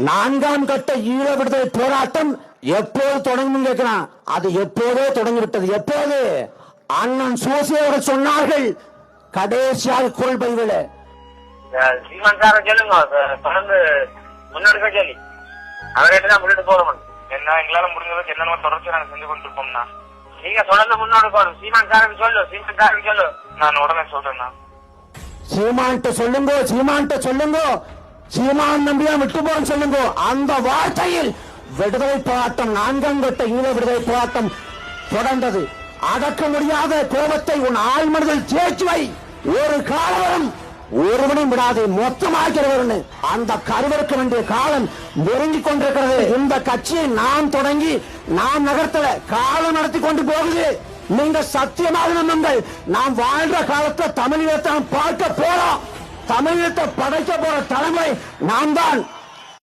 நான்காம் கட்ட ஈழ விடுதலை போராட்டம் எப்போது தொடங்கும் கேட்கிறான். அது எப்போதோ தொடங்கிவிட்டது. எப்போது? அண்ணன் சோசி அவர்கள் சொன்னார்கள் கடைசியாக குரல் பதிவுல சீமான் சார சொல்லுங்க தொடர்ந்து முன்னெடுக்க சொல்லி அவர்கிட்ட தான் முன்னிட்டு போகணும். என்ன எங்களால முடிஞ்சதுக்கு என்னென்ன தொடர்ச்சி நாங்க செஞ்சு கொண்டிருப்போம்னா நீங்க தொடர்ந்து முன்னெடுக்கணும். சீமான் சாருக்கு சொல்லு, சீமான் சாருக்கு சொல்லு. நான் உடனே சொல்றேன்னா சீமான்ட்ட சொல்லுங்க, சீமான்ட்ட சொல்லுங்க, சீமான் நம்பியா விட்டு போற சொல்லுங்க. அந்த வார்த்தையில் விடுதலை போராட்டம், நான்காம் கட்ட ஈழ விடுதலை போராட்டம் தொடர்ந்தது. அடக்க முடியாத கோபத்தை உன் ஆள் மனதில் தேய்ச்சி வை. ஒரு காலம் ஒருவனையும் விடாது, மொத்தமாக்கிறவர்னு அந்த கருவறுக்க வேண்டிய காலம் நெருங்கிக் கொண்டிருக்கிறது. இந்த கட்சியை நாம் தொடங்கி நாம் நகர்த்தல, காலம் நடத்தி கொண்டு போகுது. நீங்க சத்தியமாக நம்புங்கள். நாம் வாழ்ற காலத்தை தமிழீழத்தை பார்க்க போறோம். தமிழீழத்தை படைக்க போற தலைமுறை நாம் தான்.